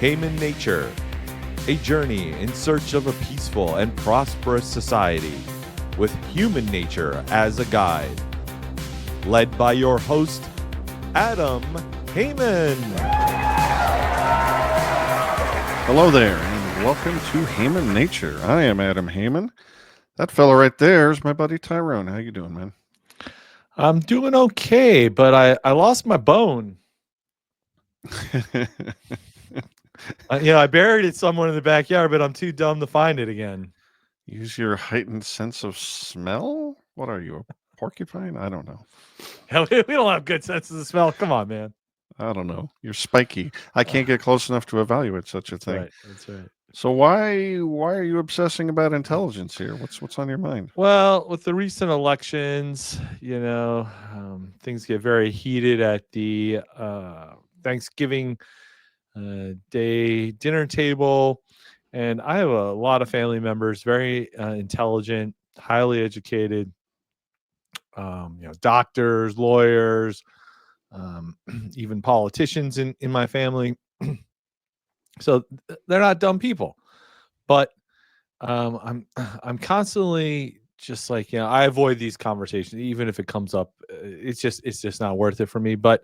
Haman Nature, a journey in search of a peaceful and prosperous society with human nature as a guide. Led by your host, Adam Haman. Hello there, and welcome to Haman Nature. I am Adam Haman. That fellow right there is my buddy Tyrone. How you doing, man? I'm doing okay, but I lost my bone. I buried it somewhere in the backyard, but I'm too dumb to find it again. Use your heightened sense of smell? What are you, a porcupine? I don't know. Hell, we don't have good senses of smell. Come on, man. I don't know. You're spiky. I can't get close enough to evaluate such a thing. That's right. So why are you obsessing about intelligence here? What's on your mind? Well, with the recent elections, things get very heated at the Thanksgiving Day dinner table. And I have a lot of family members, very intelligent, highly educated, doctors, lawyers, even politicians in my family. So they're not dumb people, but I'm constantly just like, I avoid these conversations, even if it comes up. It's just not worth it for me. But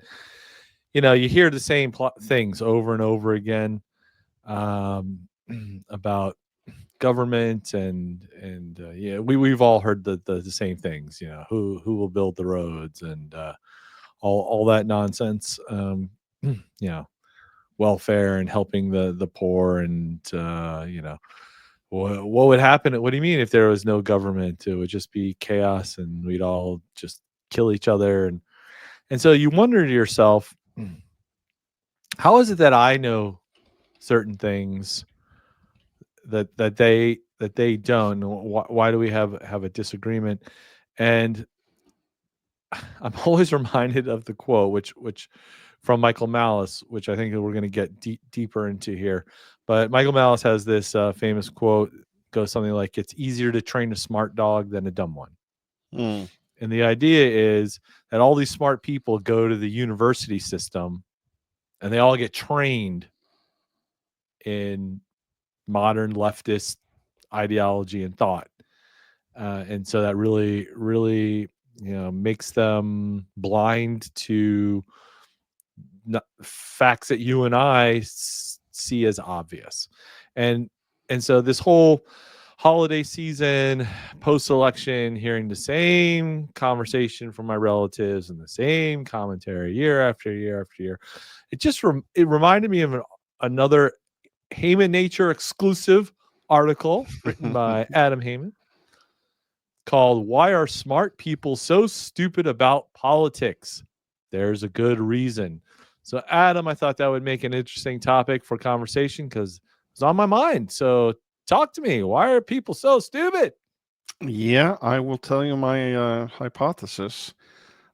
you hear the same things over and over again about government and we've all heard the same things. Who will build the roads and all that nonsense. Welfare and helping the poor and what would happen? What do you mean if there was no government? It would just be chaos and we'd all just kill each other. And so you wonder to yourself, how is it that I know certain things that they don't? Why do we have a disagreement? And I'm always reminded of the quote, which from Michael Malice, which I think we're going to get deeper into here. But Michael Malice has this famous quote, goes something like, "It's easier to train a smart dog than a dumb one." And the idea is that all these smart people go to the university system and they all get trained in modern leftist ideology and thought. And so that really, really, makes them blind to facts that you and I see as obvious. And so this whole holiday season, post-election, hearing the same conversation from my relatives and the same commentary year after year after year, it reminded me of another Haman Nature exclusive article written by Adam Haman called "Why Are Smart People So Stupid About Politics? There's a Good Reason." So, Adam, I thought that would make an interesting topic for conversation because it's on my mind. So, talk to me. Why are people so stupid? Yeah, I will tell you my hypothesis.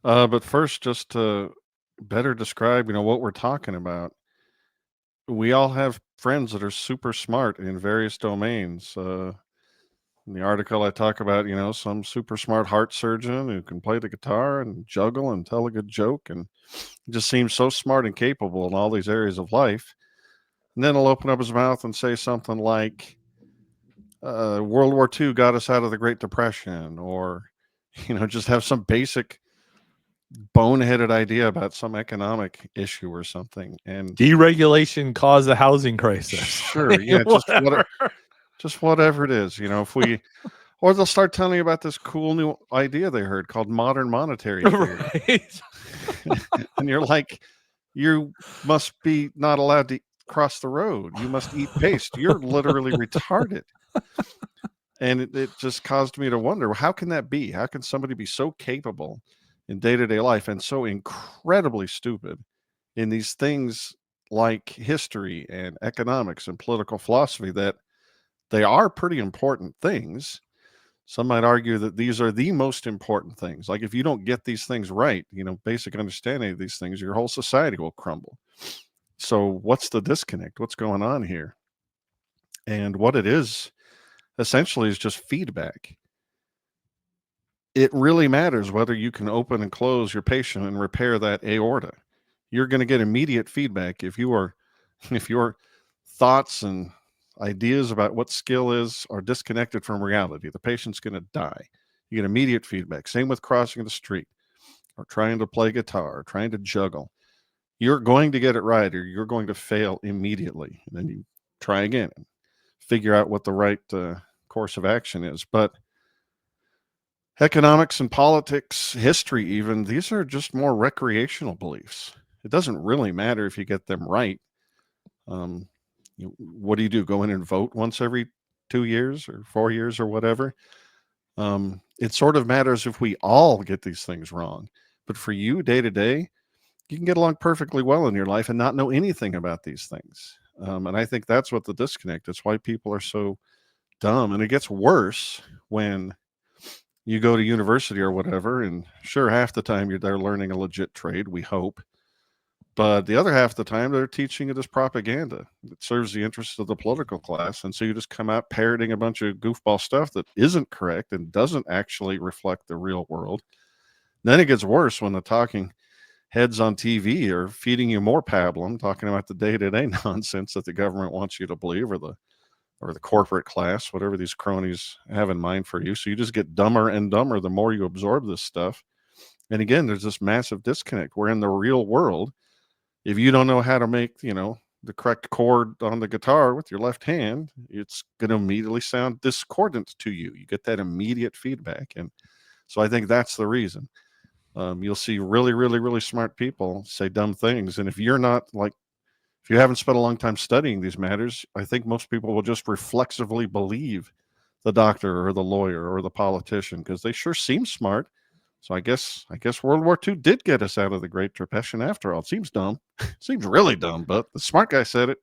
But first, just to better describe, what we're talking about. We all have friends that are super smart in various domains. In the article, I talk about, some super smart heart surgeon who can play the guitar and juggle and tell a good joke and just seems so smart and capable in all these areas of life. And then he'll open up his mouth and say something like, World War II got us out of the Great Depression, or, just have some basic boneheaded idea about some economic issue or something. And deregulation caused the housing crisis. Sure. Yeah. Just whatever it is, or they'll start telling you about this cool new idea they heard called modern monetary theory. Right. And you're like, you must be not allowed to cross the road. You must eat paste. You're literally retarded. And it just caused me to wonder, how can that be? How can somebody be so capable in day-to-day life and so incredibly stupid in these things like history and economics and political philosophy that they are pretty important things? Some might argue that these are the most important things. Like if you don't get these things right, basic understanding of these things, your whole society will crumble. So what's the disconnect? What's going on here? And what it is essentially is just feedback. It really matters whether you can open and close your patient and repair that aorta. You're going to get immediate feedback if you're thoughts and ideas about what skill is are disconnected from reality. The patient's going to die. You get immediate feedback. Same with crossing the street or trying to play guitar or trying to juggle. You're going to get it right or you're going to fail immediately. And then you try again and figure out what the right course of action is. But economics and politics, history even, these are just more recreational beliefs. It doesn't really matter if you get them right. What do? Go in and vote once every 2 years or 4 years or whatever? It sort of matters if we all get these things wrong. But for you, day to day, you can get along perfectly well in your life and not know anything about these things. And I think that's what the disconnect. It's why people are so dumb. And it gets worse when you go to university or whatever. And sure, half the time they're learning a legit trade, we hope. But the other half of the time, they're teaching it as propaganda. It serves the interests of the political class. And so you just come out parroting a bunch of goofball stuff that isn't correct and doesn't actually reflect the real world. Then it gets worse when the talking heads on TV are feeding you more pablum, talking about the day-to-day nonsense that the government wants you to believe, or the corporate class, whatever these cronies have in mind for you. So you just get dumber and dumber the more you absorb this stuff. And again, there's this massive disconnect. We're in the real world. If you don't know how to make, the correct chord on the guitar with your left hand, it's going to immediately sound discordant to you. You get that immediate feedback. And so I think that's the reason. You'll see really, really, really smart people say dumb things. And if you haven't spent a long time studying these matters, I think most people will just reflexively believe the doctor or the lawyer or the politician because they sure seem smart. So I guess World War II did get us out of the Great Depression after all. It seems dumb. It seems really dumb, but the smart guy said it.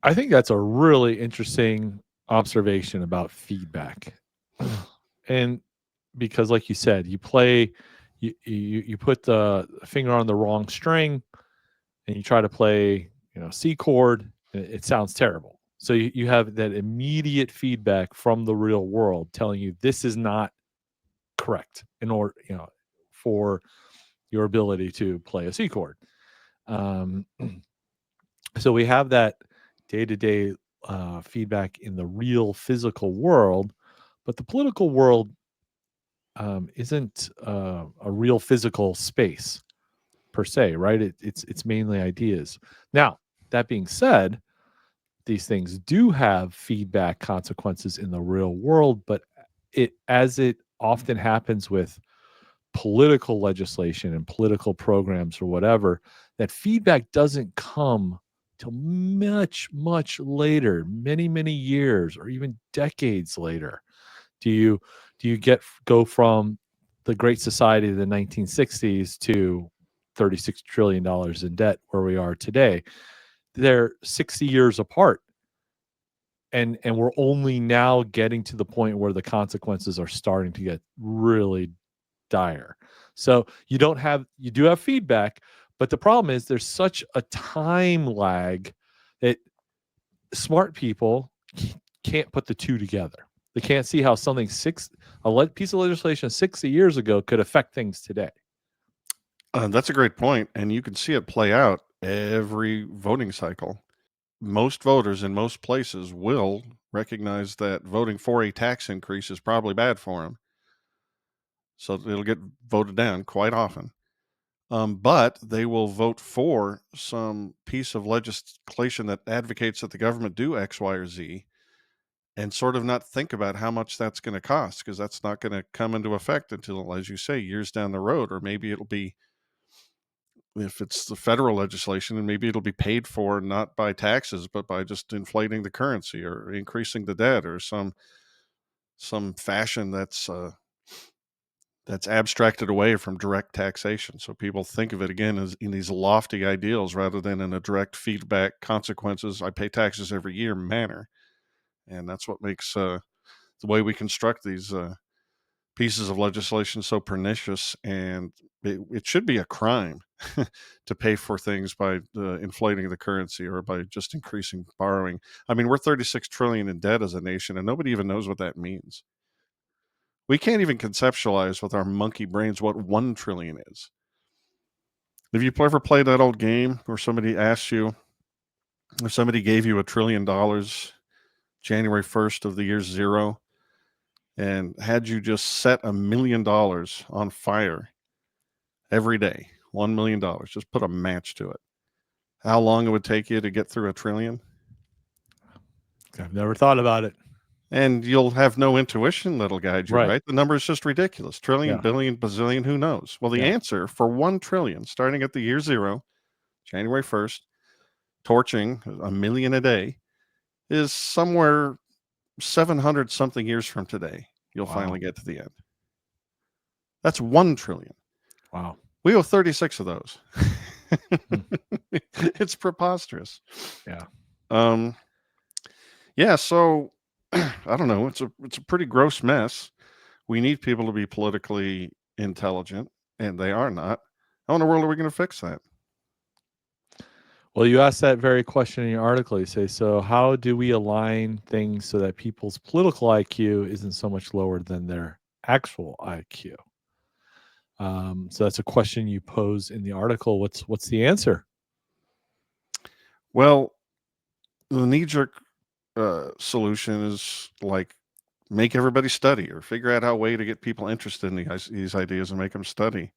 I think that's a really interesting observation about feedback. And because like you said, you put the finger on the wrong string and you try to play, C chord, and it sounds terrible. So you have that immediate feedback from the real world telling you this is not correct in order, for your ability to play a C chord. So we have that day-to-day feedback in the real physical world, but the political world isn't a real physical space per se, right? It's mainly ideas. Now, that being said, these things do have feedback consequences in the real world, but as it often happens with political legislation and political programs or whatever, that feedback doesn't come till much, much later, many, many years or even decades later. Do you go from the Great Society of the 1960s to $36 trillion in debt where we are today? They're 60 years apart. And we're only now getting to the point where the consequences are starting to get really dire. So you do have feedback, but the problem is there's such a time lag that smart people can't put the two together. They can't see how something piece of legislation 60 years ago could affect things today. That's a great point, and you can see it play out every voting cycle. Most voters in most places will recognize that voting for a tax increase is probably bad for them. So it'll get voted down quite often. But they will vote for some piece of legislation that advocates that the government do X, Y, or Z and sort of not think about how much that's going to cost because that's not going to come into effect until, as you say, years down the road. Or maybe it'll be, if it's the federal legislation, and maybe it'll be paid for not by taxes, but by just inflating the currency or increasing the debt or some fashion that's abstracted away from direct taxation. So people think of it again as in these lofty ideals rather than in a direct feedback consequences. I pay taxes every year manner. And that's what makes the way we construct these pieces of legislation so pernicious. And it should be a crime to pay for things by inflating the currency or by just increasing borrowing. I mean, we're 36 trillion in debt as a nation, and nobody even knows what that means. We can't even conceptualize with our monkey brains what 1 trillion is. Have you ever played that old game where somebody asks you, If somebody gave you $1 trillion January 1st of the year zero and had you just set $1 million on fire every day, $1 million, just put a match to it, how long it would take you to get through $1 trillion? I've never thought about it. And you'll have no intuition that'll guide you, Right. right? The number is just ridiculous. Trillion, Yeah. billion, bazillion, who knows? Well, the Yeah. answer for 1 trillion, starting at the year zero, January 1st, torching $1 million a day, is somewhere 700 something years from today. You'll Wow. finally get to the end. That's 1 trillion. Wow. We owe 36 of those. It's preposterous. Yeah. Yeah, so I don't know. It's a pretty gross mess. We need people to be politically intelligent, and they are not. How in the world are we going to fix that? Well, you asked that very question in your article. You say, so how do we align things so that people's political IQ isn't so much lower than their actual IQ? So that's a question you pose in the article. What's the answer? Well, the knee-jerk solution is like make everybody study or figure out a way to get people interested in these ideas and make them study.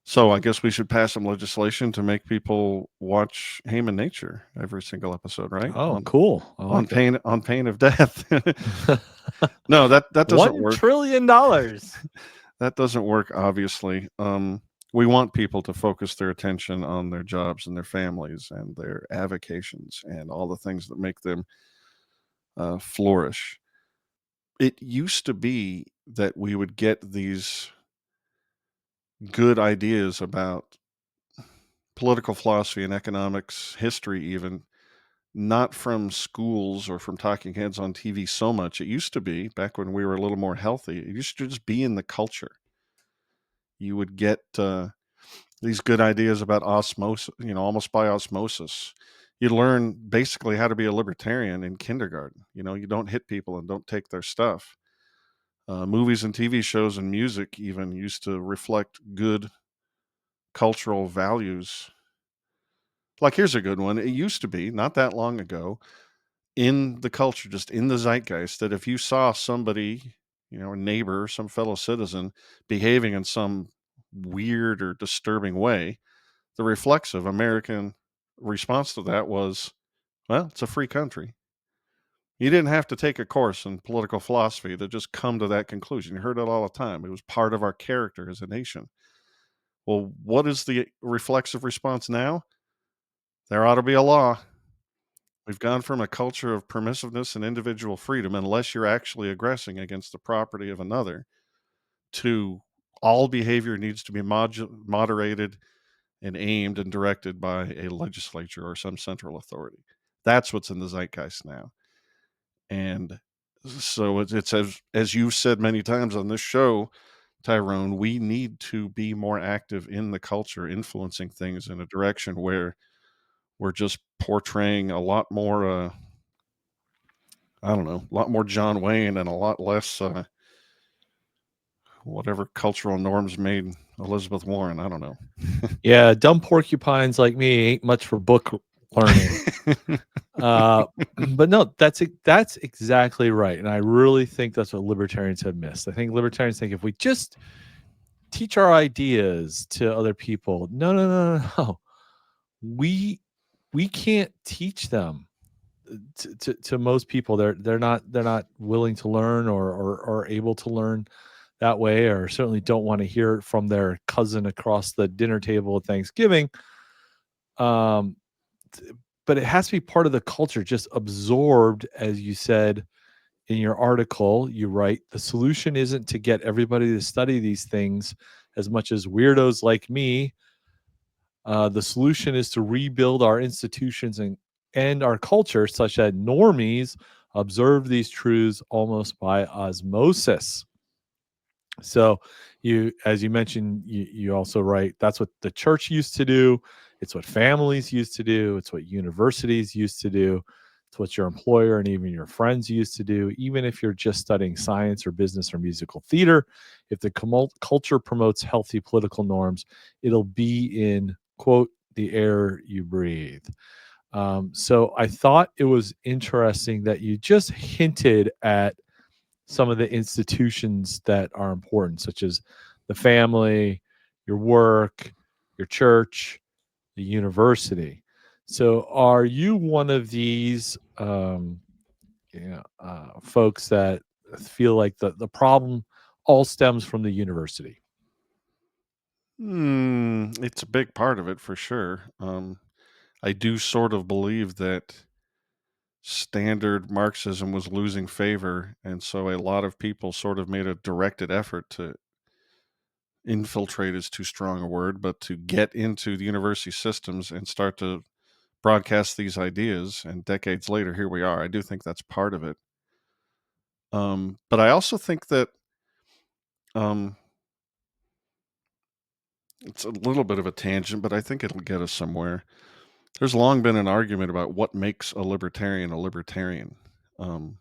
So I guess we should pass some legislation to make people watch Haman Nature every single episode, right? Oh, cool. I like on pain of death. No, that doesn't work. $1 trillion. That doesn't work, obviously. We want people to focus their attention on their jobs and their families and their avocations and all the things that make them flourish. It used to be that we would get these good ideas about political philosophy and economics, history even, not from schools or from talking heads on TV so much. It used to be, back when we were a little more healthy, it used to just be in the culture. You would get these good ideas about osmosis, almost by osmosis. You learn basically how to be a libertarian in kindergarten. You don't hit people and don't take their stuff. Movies and TV shows and music even used to reflect good cultural values. Like, here's a good one. It used to be, not that long ago, in the culture, just in the zeitgeist, that if you saw somebody, a neighbor, some fellow citizen, behaving in some weird or disturbing way, the reflexive American response to that was, well, it's a free country. You didn't have to take a course in political philosophy to just come to that conclusion. You heard it all the time. It was part of our character as a nation. Well, what is the reflexive response now? There ought to be a law. We've gone from a culture of permissiveness and individual freedom, unless you're actually aggressing against the property of another, to all behavior needs to be moderated and aimed and directed by a legislature or some central authority. That's what's in the zeitgeist now. And so it's as you've said many times on this show, Tyrone, we need to be more active in the culture, influencing things in a direction where we're just portraying a lot more, a lot more John Wayne and a lot less whatever cultural norms made Elizabeth Warren. I don't know. Yeah, dumb porcupines like me ain't much for book learning. But no, that's exactly right. And I really think that's what libertarians have missed. I think libertarians think if we just teach our ideas to other people, no. We can't teach them to most people. They're not willing to learn or able to learn that way, or certainly don't want to hear it from their cousin across the dinner table at Thanksgiving. But it has to be part of the culture, just absorbed, as you said in your article. You write, the solution isn't to get everybody to study these things as much as weirdos like me. The solution is to rebuild our institutions and our culture such that normies observe these truths almost by osmosis. So as you mentioned, you also write, that's what the church used to do. It's what families used to do. It's what universities used to do. It's what your employer and even your friends used to do. Even if you're just studying science or business or musical theater, if the culture promotes healthy political norms, it'll be in, quote, the air you breathe. So I thought it was interesting that you just hinted at some of the institutions that are important, such as the family, your work, your church, the university. So, are you one of these folks that feel like the problem all stems from the university? It's a big part of it for sure. I do sort of believe that standard Marxism was losing favor, and so a lot of people sort of made a directed effort to infiltrate is too strong a word, but to get into the university systems and start to broadcast these ideas. And decades later, here we are. I do think that's part of it. But I also think that um, it's a little bit of a tangent, but I think it'll get us somewhere. There's long been an argument about what makes a libertarian a libertarian. Um,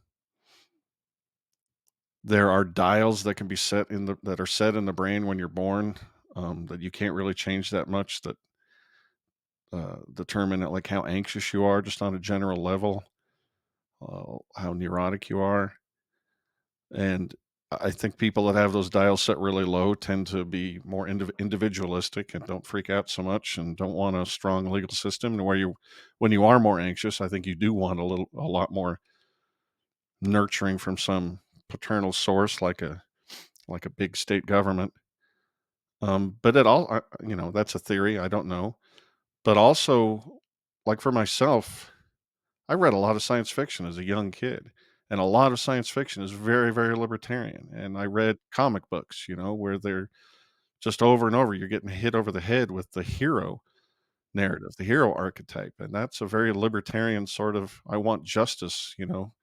there are dials that can be set in that are set in the brain when you're born, that you can't really change that much, that determine like how anxious you are just on a general level, how neurotic you are. And I think people that have those dials set really low tend to be more individualistic and don't freak out so much and don't want a strong legal system. And when you are more anxious, I think you do want a lot more nurturing from some paternal source, like a big state government. But that's a theory. I don't know. But also, like for myself, I read a lot of science fiction as a young kid, and a lot of science fiction is very, very libertarian. And I read comic books, where they're just over and over, you're getting hit over the head with the hero narrative, the hero archetype. And that's a very libertarian sort of, I want justice, no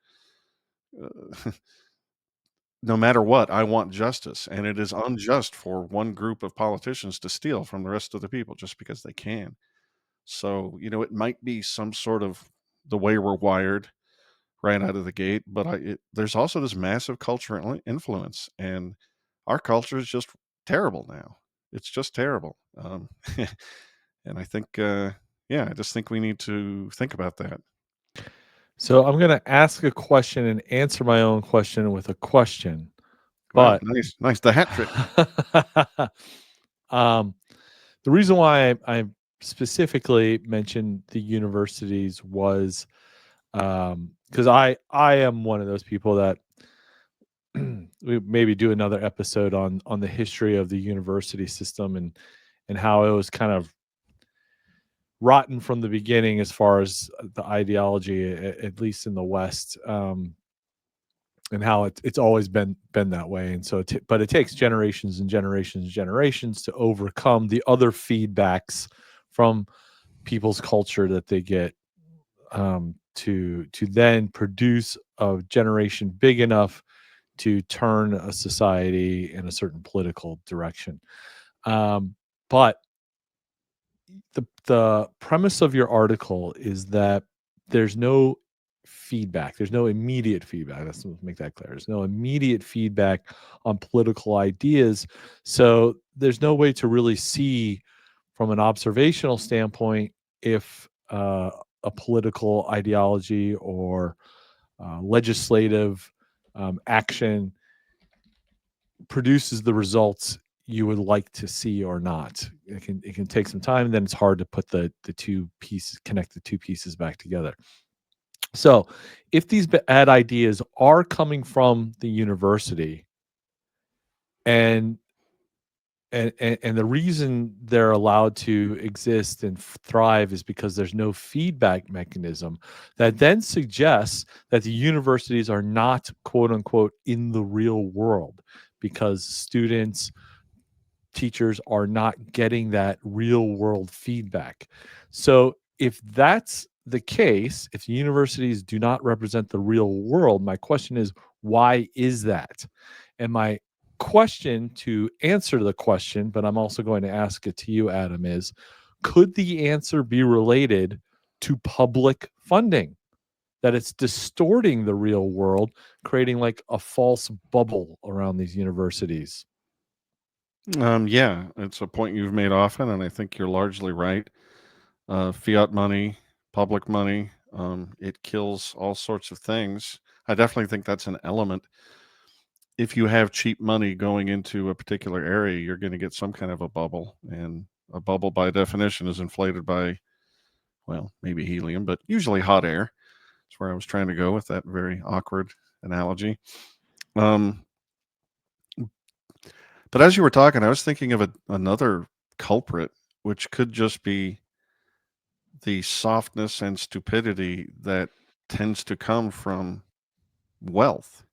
matter what, I want justice. And it is unjust for one group of politicians to steal from the rest of the people just because they can. So, it might be some sort of the way we're wired right out of the gate, but there's also this massive cultural influence, and our culture is just terrible now. It's just terrible. And I think, I just think we need to think about that. So I'm going to ask a question and answer my own question with a question. Wow, But nice, the hat trick. um, the reason why I specifically mentioned the universities was because I am one of those people that we maybe do another episode on the history of the university system and how it was kind of rotten from the beginning as far as the ideology, at least in the West, and how it's always been that way. And so, but it takes generations and generations and generations to overcome the other feedbacks from people's culture that they get, to then produce a generation big enough to turn a society in a certain political direction. But the premise of your article is that there's no feedback. There's no immediate feedback. Let's make that clear. There's no immediate feedback on political ideas. So there's no way to really see from an observational standpoint if a political ideology or legislative action produces the results you would like to see or not. It can take some time, and then it's hard to put the two pieces, connect the two pieces back together. So, if these bad ideas are coming from the university, and and the reason they're allowed to exist and thrive is because there's no feedback mechanism, that then suggests that the universities are not quote unquote in the real world, because students, teachers are not getting that real world feedback. So if that's the case, if universities do not represent the real world, my question is, why is that? And my question to answer the question, but I'm also going to ask it to you, Adam, is could the answer be related to public funding? That it's distorting the real world, creating like a false bubble around these universities. Yeah, it's a point you've made often, and I think you're largely right. Fiat money public money. It kills all sorts of things. I definitely think that's an element. If you have cheap money going into a particular area, you're going to get some kind of a bubble. And a bubble, by definition, is inflated by, well, maybe helium, but usually hot air. That's where I was trying to go with that very awkward analogy. But as you were talking, I was thinking of another culprit, which could just be the softness and stupidity that tends to come from wealth.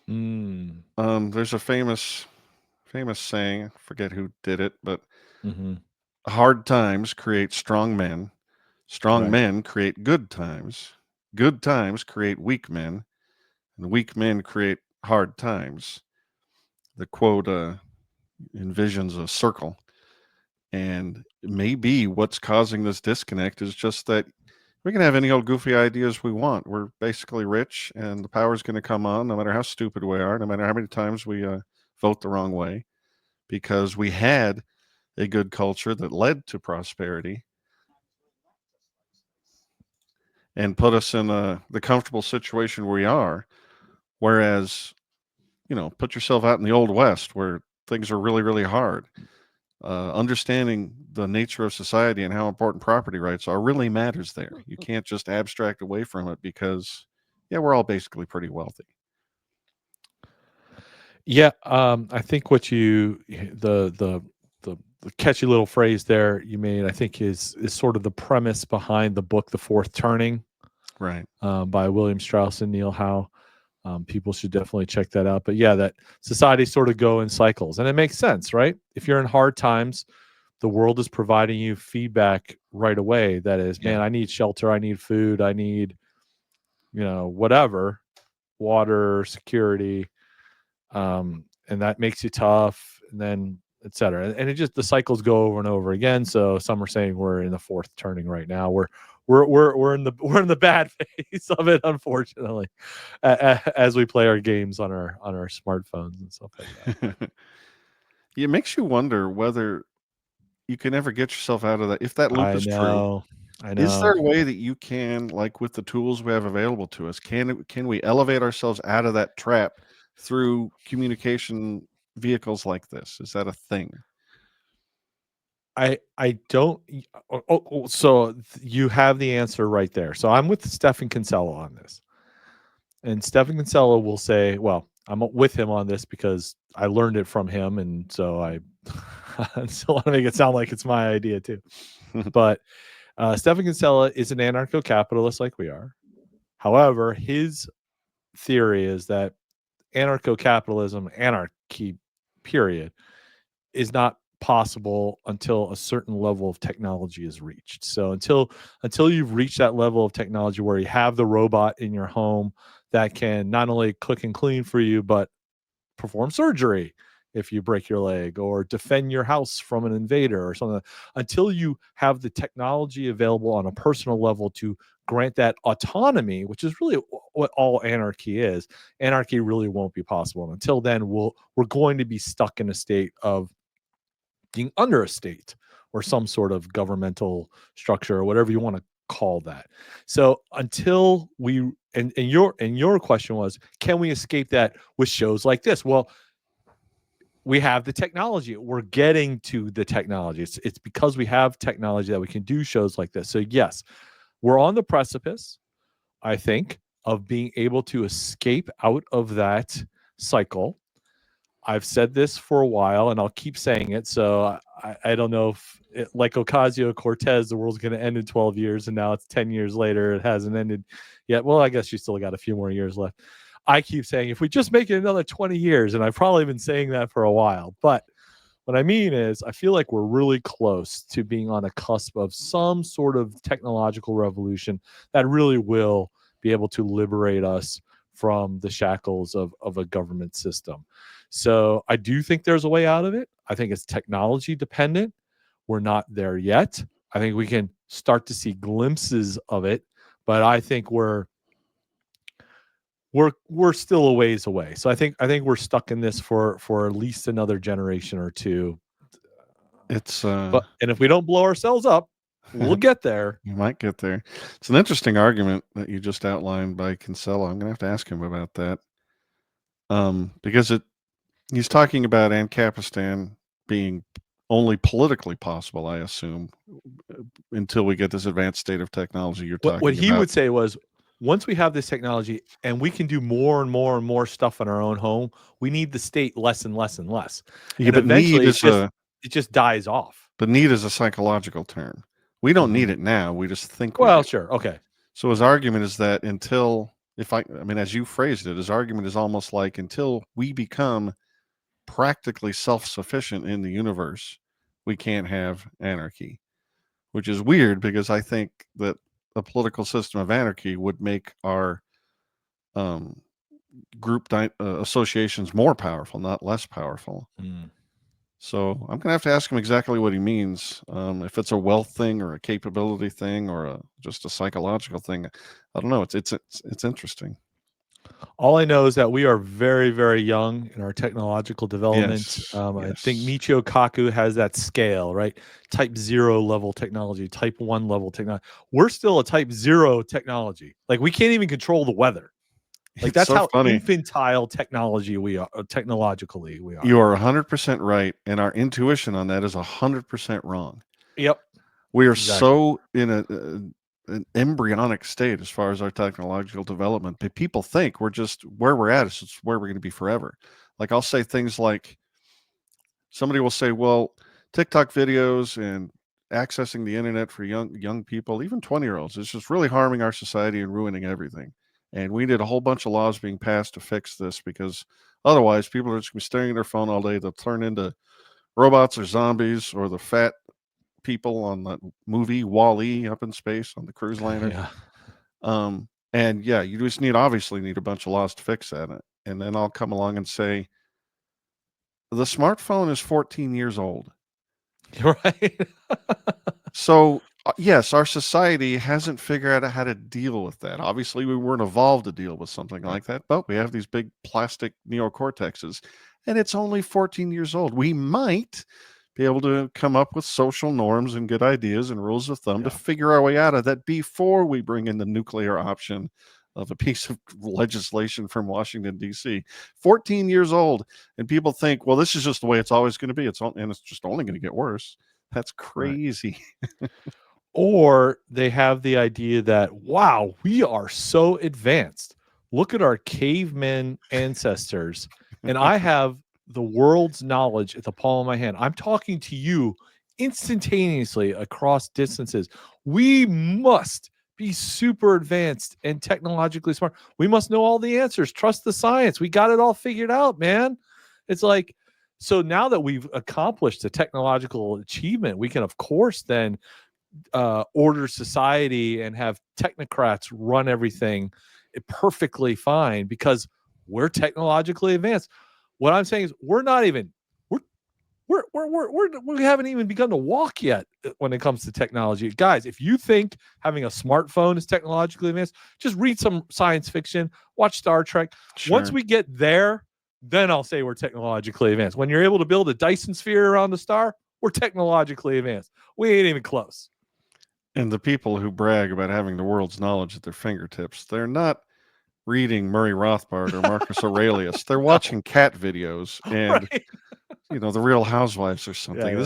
There's a famous saying, I forget who did it, but hard times create strong men. Strong Right. men create good times. Good times create weak men. And weak men create hard times. The quote envisions a circle. And maybe what's causing this disconnect is just that we can have any old goofy ideas we want. We're basically rich, and the power's going to come on no matter how stupid we are, no matter how many times we vote the wrong way, because we had a good culture that led to prosperity and put us in the comfortable situation we are. Whereas, put yourself out in the Old West where things are really, really hard. Understanding the nature of society and how important property rights are really matters there. You can't just abstract away from it because, we're all basically pretty wealthy. Yeah, I think what the catchy little phrase there you made, I think is sort of the premise behind the book, The Fourth Turning, Right. by William Strauss and Neil Howe. People should definitely check that out. But yeah, that societies sort of go in cycles, and it makes sense, right? If you're in hard times, the world is providing you feedback right away. That is, man, I need shelter, I need food, I need, whatever, water, security, and that makes you tough, and then et cetera. And it just, the cycles go over and over again. So some are saying we're in the fourth turning right now. We're in the bad phase of it, unfortunately, as we play our games on our smartphones and stuff like that. It makes you wonder whether you can ever get yourself out of that. If that loop is true, I know. is there a way that you can, like with the tools we have available to us, can we elevate ourselves out of that trap through communication vehicles like this? Is that a thing? I don't. So you have the answer right there. So I'm with Stephen Kinsella on this, and Stephen Kinsella will say, "Well, I'm with him on this because I learned it from him, and so I still want to make it sound like it's my idea too." But Stephen Kinsella is an anarcho-capitalist like we are. However, his theory is that anarcho-capitalism, anarchy, period, is not possible until a certain level of technology is reached. So until you've reached that level of technology where you have the robot in your home that can not only cook and clean for you, but perform surgery if you break your leg, or defend your house from an invader or something, until you have the technology available on a personal level to grant that autonomy, which is really what all anarchy is, anarchy really won't be possible. And until then, we're going to be stuck in a state of being under a state or some sort of governmental structure or whatever you want to call that. So until we, and your question was, can we escape that with shows like this? Well, we have the technology. We're getting to the technology. It's because we have technology that we can do shows like this. So yes, we're on the precipice, I think, of being able to escape out of that cycle. I've said this for a while, and I'll keep saying it. So I don't know if, like Ocasio-Cortez, the world's going to end in 12 years, and now it's 10 years later. It hasn't ended yet. Well, I guess you still got a few more years left. I keep saying, if we just make it another 20 years, and I've probably been saying that for a while. But what I mean is, I feel like we're really close to being on a cusp of some sort of technological revolution that really will be able to liberate us from the shackles of a government system. So I do think there's a way out of it. I think it's technology dependent. We're not there yet. I think we can start to see glimpses of it, but I think we're still a ways away. So I think we're stuck in this for at least another generation or two. It's and if we don't blow ourselves up, We'll get there. You might get there. It's an interesting argument that you just outlined by Kinsella. I'm going to have to ask him about that. Because he's talking about Ancapistan being only politically possible, I assume, until we get this advanced state of technology you're talking about. What he would say was, once we have this technology and we can do more and more and more stuff in our own home, we need the state less and less and less. Yeah, and but eventually need is it just dies off. But need is a psychological term. We don't need it now. We just think. Well, sure. Okay. So his argument is that until, as you phrased it, his argument is almost like until we become practically self-sufficient in the universe, we can't have anarchy, which is weird because I think that a political system of anarchy would make our group associations more powerful, not less powerful. So I'm going to have to ask him exactly what he means. If it's a wealth thing or a capability thing or just a psychological thing, I don't know. It's interesting. All I know is that we are very, very young in our technological development. Yes. I think Michio Kaku has that scale, right? Type 0 level technology, type 1 level technology. We're still a type 0 technology. Like we can't even control the weather. Like that's so how funny. Infantile technology we are, technologically we are. You are 100% right, and our intuition on that is 100% wrong. Yep, we are so in an embryonic state as far as our technological development. But people think we're just where we're at is where we're going to be forever. Like I'll say things like, somebody will say, "Well, TikTok videos and accessing the internet for young people, even 20-year-olds, is just really harming our society and ruining everything." And we need a whole bunch of laws being passed to fix this because otherwise people are just going to be staring at their phone all day. They'll turn into robots or zombies or the fat people on that movie WALL-E up in space on the cruise liner. And you just obviously need a bunch of laws to fix that. And then I'll come along and say, the smartphone is 14 years old. Right. So yes, our society hasn't figured out how to deal with that. Obviously, we weren't evolved to deal with something like that, but we have these big plastic neocortexes, and it's only 14 years old. We might be able to come up with social norms and good ideas and rules of thumb to figure our way out of that before we bring in the nuclear option of a piece of legislation from Washington, D.C. 14 years old, and people think, well, this is just the way it's always going to be. And it's just only going to get worse. That's crazy. Right. Or they have the idea that, wow, we are so advanced. Look at our cavemen ancestors. And I have the world's knowledge at the palm of my hand. I'm talking to you instantaneously across distances. We must be super advanced and technologically smart. We must know all the answers. Trust the science. We got it all figured out, man. It's like, so now that we've accomplished a technological achievement, we can, of course, then order society and have technocrats run everything perfectly fine because we're technologically advanced. What I'm saying is we haven't even begun to walk yet when it comes to technology. Guys, if you think having a smartphone is technologically advanced, just read some science fiction, watch Star Trek. Sure. Once we get there, then I'll say we're technologically advanced. When you're able to build a Dyson sphere around the star, we're technologically advanced. We ain't even close. And the people who brag about having the world's knowledge at their fingertips, they're not reading Murray Rothbard or Marcus Aurelius. They're watching cat videos and, the Real Housewives or something.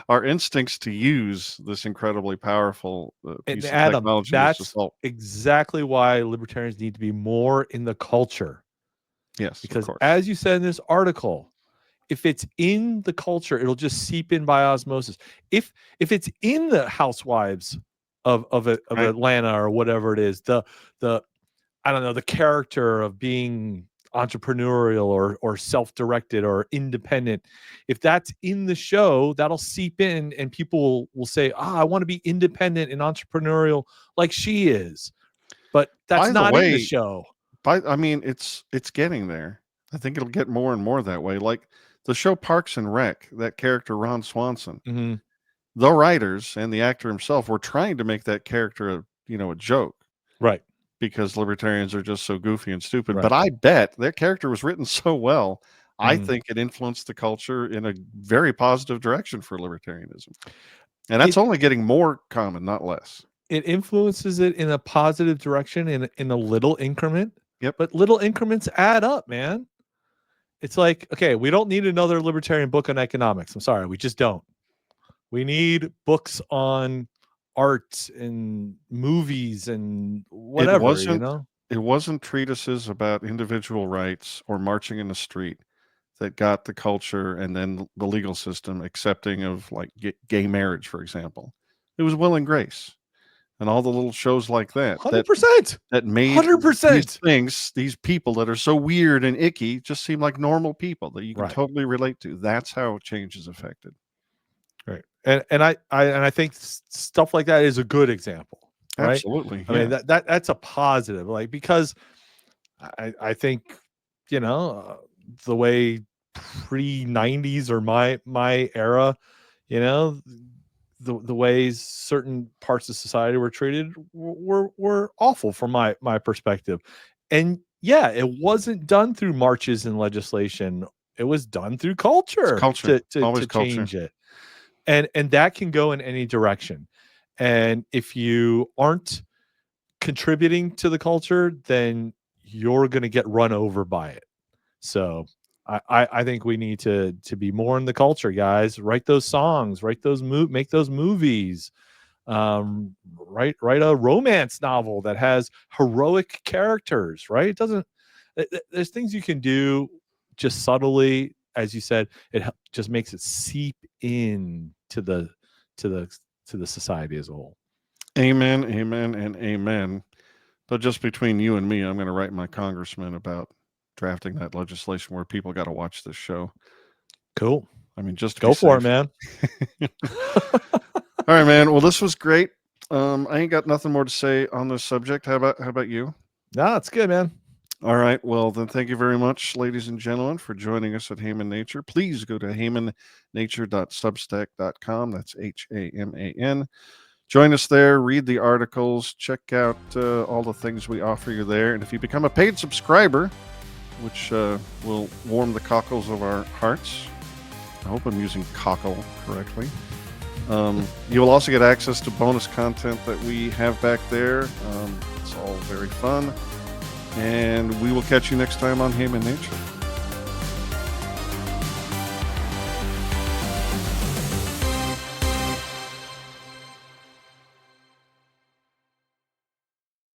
Our instincts to use this incredibly powerful piece of technology. That's exactly why libertarians need to be more in the culture. Yes, because as you said in this article, if it's in the culture, it'll just seep in by osmosis. If it's in the housewives of Atlanta or whatever it is, the I don't know, the character of being entrepreneurial or self-directed or independent, if that's in the show, that'll seep in and people will say, I want to be independent and entrepreneurial like she is. But that's not in the show. It's getting there. I think it'll get more and more that way. Like the show Parks and Rec, that character Ron Swanson, the writers and the actor himself were trying to make that character a joke, right? Because libertarians are just so goofy and stupid. Right. But I bet their character was written so well, I think it influenced the culture in a very positive direction for libertarianism. And that's only getting more common, not less. It influences it in a positive direction in a little increment. Yep. But little increments add up, man. It's like, okay, we don't need another libertarian book on economics. I'm sorry, we just don't. We need books on art and movies and whatever, It wasn't treatises about individual rights or marching in the street that got the culture and then the legal system accepting of like gay marriage, for example. It was Will and Grace and all the little shows like that. 100%. That made 100%. these people that are so weird and icky just seem like normal people that you can Right. totally relate to. That's how change is affected. Right. And I think stuff like that is a good example. Right? Absolutely. I mean, that's a positive, like, because I think, the way pre-90s or my era, the ways certain parts of society were treated were awful from my perspective. And yeah, it wasn't done through marches and legislation. It was done through culture, to change it. And that can go in any direction. And if you aren't contributing to the culture, then you're going to get run over by it. So I think we need to be more in the culture, guys. Write those songs, make those movies, write a romance novel that has heroic characters, right? There's things you can do just subtly, as you said. It just makes it seep in to the society as a whole. Amen, amen, and amen. But just between you and me, I'm going to write my congressman about drafting that legislation where people got to watch this show. Cool. I mean, just to go for it, man. All right, man. Well, this was great. I ain't got nothing more to say on this subject. How about you? No, it's good, man. All right. Well, then thank you very much, ladies and gentlemen, for joining us at Haman Nature. Please go to hamannature.substack.com. That's HAMAN. Join us there, read the articles, check out all the things we offer you there. And if you become a paid subscriber, which will warm the cockles of our hearts, I hope I'm using cockle correctly, you will also get access to bonus content that we have back there. It's all very fun. And we will catch you next time on Haman Nature.